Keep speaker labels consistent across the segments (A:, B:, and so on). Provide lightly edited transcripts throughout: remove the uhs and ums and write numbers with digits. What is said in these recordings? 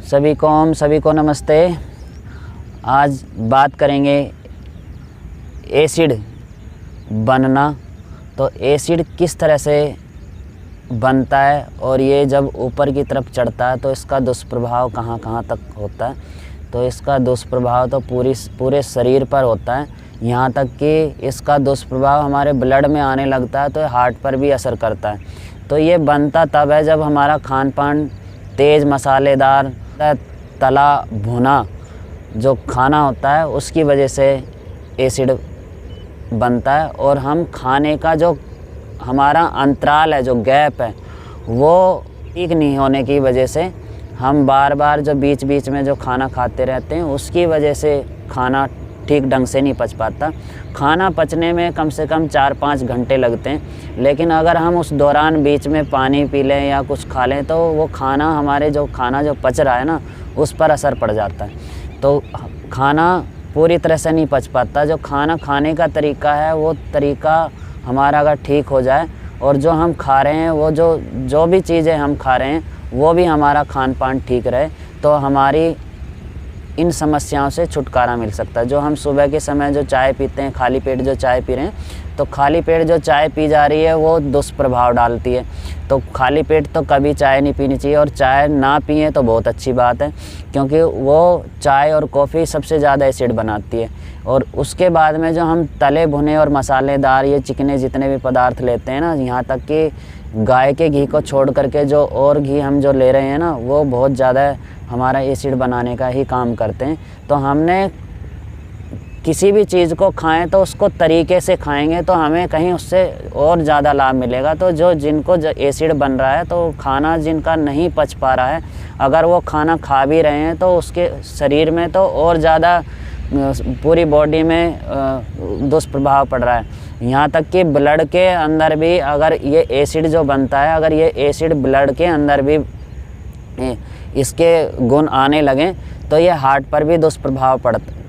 A: सभी को नमस्ते। आज बात करेंगे एसिड बनना। तो एसिड किस तरह से बनता है और ये जब ऊपर की तरफ चढ़ता है तो इसका दुष्प्रभाव कहाँ कहाँ तक होता है। तो इसका दुष्प्रभाव तो पूरे शरीर पर होता है, यहाँ तक कि इसका दुष्प्रभाव हमारे ब्लड में आने लगता है तो हार्ट पर भी असर करता है। तो ये बनता तब है जब हमारा खान पान तेज़ मसालेदार तला भुना जो खाना होता है उसकी वजह से एसिड बनता है। और हम खाने का जो हमारा अंतराल है, जो गैप है, वो ठीक नहीं होने की वजह से हम बार बार जो बीच बीच में जो खाना खाते रहते हैं उसकी वजह से खाना ठीक ढंग से नहीं पच पाता। खाना पचने में कम से कम 4-5 घंटे लगते हैं, लेकिन अगर हम उस दौरान बीच में पानी पी लें या कुछ खा लें तो वो खाना जो पच रहा है ना, उस पर असर पड़ जाता है। तो खाना पूरी तरह से नहीं पच पाता। जो खाना खाने का तरीका है वो तरीका हमारा अगर ठीक हो जाए और जो हम खा रहे हैं वो जो भी चीज़ें हम खा रहे हैं वो भी हमारा खान पान ठीक रहे तो हमारी इन समस्याओं से छुटकारा मिल सकता है। जो हम सुबह के समय जो चाय पीते हैं, खाली पेट जो चाय पी रहे हैं, तो खाली पेट जो चाय पी जा रही है वो दुष्प्रभाव डालती है। तो खाली पेट तो कभी चाय नहीं पीनी चाहिए, और चाय ना पिए तो बहुत अच्छी बात है, क्योंकि वो चाय और कॉफ़ी सबसे ज़्यादा एसिड बनाती है। और उसके बाद में जो हम तले भुने और मसालेदार ये चिकने जितने भी पदार्थ लेते हैं ना, यहाँ तक कि गाय के घी को छोड़ करके जो और घी हम जो ले रहे हैं ना, वो बहुत ज़्यादा हमारा एसिड बनाने का ही काम करते हैं। तो हमने किसी भी चीज़ को खाएं तो उसको तरीके से खाएंगे तो हमें कहीं उससे और ज़्यादा लाभ मिलेगा। तो जिनको एसिड बन रहा है, तो खाना जिनका नहीं पच पा रहा है, अगर वो खाना खा भी रहे हैं तो उसके शरीर में तो और ज़्यादा पूरी बॉडी में दुष्प्रभाव पड़ रहा है। यहाँ तक कि ब्लड के अंदर भी अगर ये एसिड जो बनता है, अगर ये एसिड ब्लड के अंदर भी इसके गुण आने लगें तो ये हार्ट पर भी दुष्प्रभाव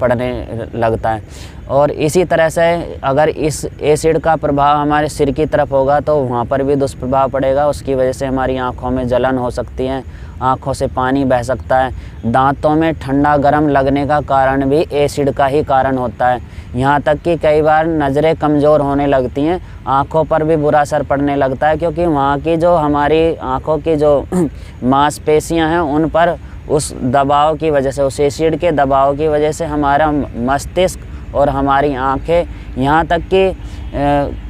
A: पड़ने लगता है। और इसी तरह से अगर इस एसिड का प्रभाव हमारे सिर की तरफ होगा तो वहाँ पर भी दुष्प्रभाव पड़ेगा। उसकी वजह से हमारी आँखों में जलन हो सकती है, आँखों से पानी बह सकता है। दांतों में ठंडा गर्म लगने का कारण भी एसिड का ही कारण होता है। यहाँ तक कि कई बार नज़रें कमज़ोर होने लगती हैं, आँखों पर भी बुरा असर पड़ने लगता है, क्योंकि वहाँ की जो हमारी आँखों की जो मांसपेशियाँ हैं उन पर उस दबाव की वजह से, उस एसिड के दबाव की वजह से हमारा मस्तिष्क और हमारी आँखें, यहाँ तक कि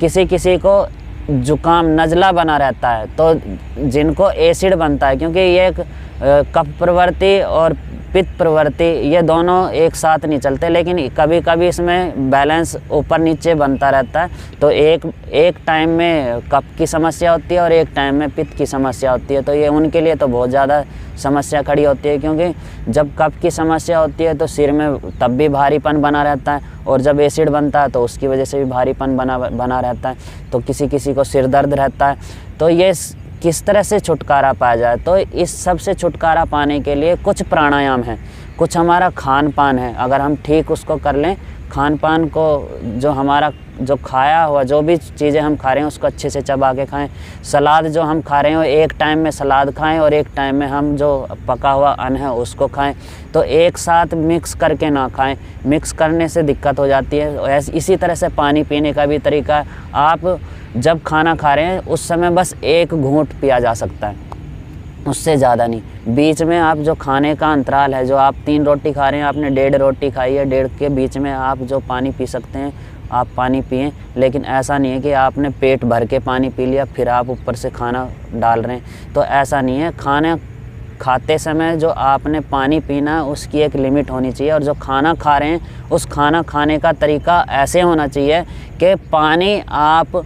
A: किसी किसी को जुकाम नज़ला बना रहता है। तो जिनको एसिड बनता है, क्योंकि ये एक कफ प्रवृत्ति और पित्त प्रवृत्ति ये दोनों एक साथ नहीं चलते, लेकिन कभी कभी इसमें बैलेंस ऊपर नीचे बनता रहता है। तो एक टाइम में कफ की समस्या होती है और एक टाइम में पित्त की समस्या होती है। तो ये उनके लिए तो बहुत ज़्यादा समस्या खड़ी होती है, क्योंकि जब कफ की समस्या होती है तो सिर में तब भी भारीपन बना रहता है, और जब एसिड बनता है तो उसकी वजह से भी भारीपन बना रहता है। तो किसी किसी को सिर दर्द रहता है। तो ये किस तरह से छुटकारा पाया जाए, तो इस सब से छुटकारा पाने के लिए कुछ प्राणायाम है, कुछ हमारा खान पान है। अगर हम ठीक उसको कर लें, खान पान को जो हमारा जो खाया हुआ जो भी चीज़ें हम खा रहे हैं उसको अच्छे से चबा के खाएं। सलाद जो हम खा रहे हैं एक टाइम में सलाद खाएं और एक टाइम में हम जो पका हुआ अन्न है उसको खाएं। तो एक साथ मिक्स करके ना खाएं, मिक्स करने से दिक्कत हो जाती है। इसी तरह से पानी पीने का भी तरीका है। आप जब खाना खा रहे हैं उस समय बस 1 घूंट पिया जा सकता है, उससे ज़्यादा नहीं। बीच में आप जो खाने का अंतराल है, जो आप 3 रोटी खा रहे हैं, आपने 1.5 रोटी खाई है, 1.5 के बीच में आप जो पानी पी सकते हैं आप पानी पिएं। लेकिन ऐसा नहीं है कि आपने पेट भर के पानी पी लिया फिर आप ऊपर से खाना डाल रहे हैं, तो ऐसा नहीं है। खाना खाते समय जो आपने पानी पीना है उसकी एक लिमिट होनी चाहिए, और जो खाना खा रहे हैं उस खाना खाने का तरीका ऐसे होना चाहिए कि पानी आप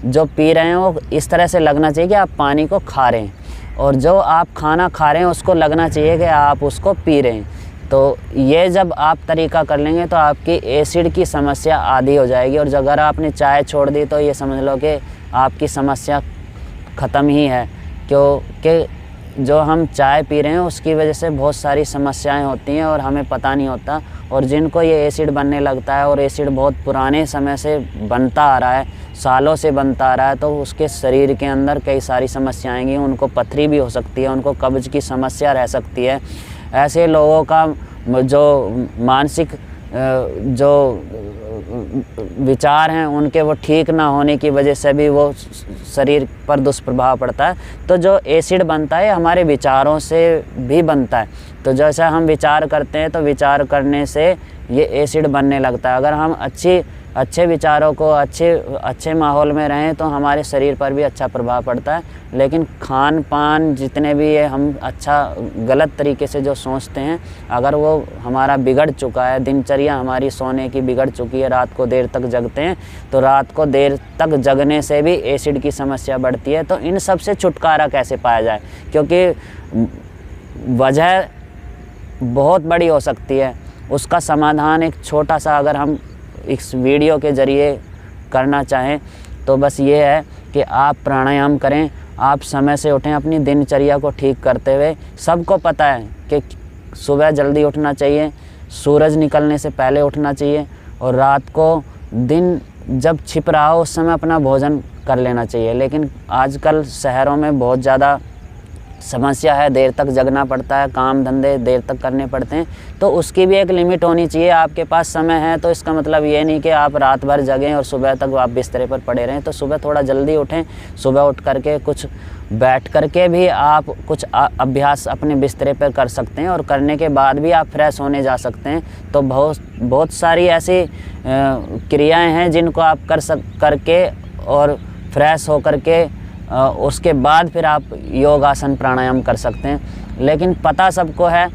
A: जो पी रहे हैं वो इस तरह से लगना चाहिए कि आप पानी को खा रहे हैं, और जो आप खाना खा रहे हैं उसको लगना चाहिए कि आप उसको पी रहे हैं। तो ये जब आप तरीका कर लेंगे तो आपकी एसिड की समस्या आधी हो जाएगी। और अगर आपने चाय छोड़ दी तो ये समझ लो कि आपकी समस्या ख़त्म ही है, क्योंकि जो हम चाय पी रहे हैं उसकी वजह से बहुत सारी समस्याएं होती हैं और हमें पता नहीं होता। और जिनको ये एसिड बनने लगता है, और एसिड बहुत पुराने समय से बनता आ रहा है, सालों से बनता आ रहा है, तो उसके शरीर के अंदर कई सारी समस्याएं आएंगी। उनको पथरी भी हो सकती है, उनको कब्ज़ की समस्या रह सकती है, ऐसे लोगों का जो मानसिक जो विचार हैं उनके वो ठीक ना होने की वजह से भी वो शरीर पर दुष्प्रभाव पड़ता है। तो जो एसिड बनता है हमारे विचारों से भी बनता है। तो जैसा हम विचार करते हैं तो विचार करने से ये एसिड बनने लगता है। अगर हम अच्छे विचारों को अच्छे माहौल में रहें तो हमारे शरीर पर भी अच्छा प्रभाव पड़ता है। लेकिन खान पान जितने भी है हम गलत तरीके से जो सोचते हैं, अगर वो हमारा बिगड़ चुका है, दिनचर्या हमारी सोने की बिगड़ चुकी है, रात को देर तक जगते हैं, तो रात को देर तक जगने से भी एसिड की समस्या बढ़ती है। तो इन सब से छुटकारा कैसे पाया जाए, क्योंकि वजह बहुत बड़ी हो सकती है। उसका समाधान एक छोटा सा अगर हम इस वीडियो के ज़रिए करना चाहें तो बस ये है कि आप प्राणायाम करें, आप समय से उठें, अपनी दिनचर्या को ठीक करते हुए। सबको पता है कि सुबह जल्दी उठना चाहिए, सूरज निकलने से पहले उठना चाहिए, और रात को दिन जब छिप रहा हो उस समय अपना भोजन कर लेना चाहिए। लेकिन आजकल शहरों में बहुत ज़्यादा समस्या है, देर तक जगना पड़ता है, काम धंधे देर तक करने पड़ते हैं, तो उसकी भी एक लिमिट होनी चाहिए। आपके पास समय है तो इसका मतलब ये नहीं कि आप रात भर जगें और सुबह तक आप बिस्तर पर पड़े रहें। तो सुबह थोड़ा जल्दी उठें, सुबह उठ करके कुछ बैठ करके भी आप कुछ अभ्यास अपने बिस्तर पर कर सकते हैं, और करने के बाद भी आप फ्रेश होने जा सकते हैं। तो बहुत सारी ऐसी क्रियाएँ हैं जिनको आप करके और फ्रेश हो करके उसके बाद फिर आप योगासन प्राणायाम कर सकते हैं। लेकिन पता सबको है,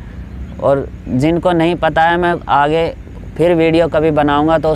A: और जिनको नहीं पता है मैं आगे फिर वीडियो कभी बनाऊंगा तो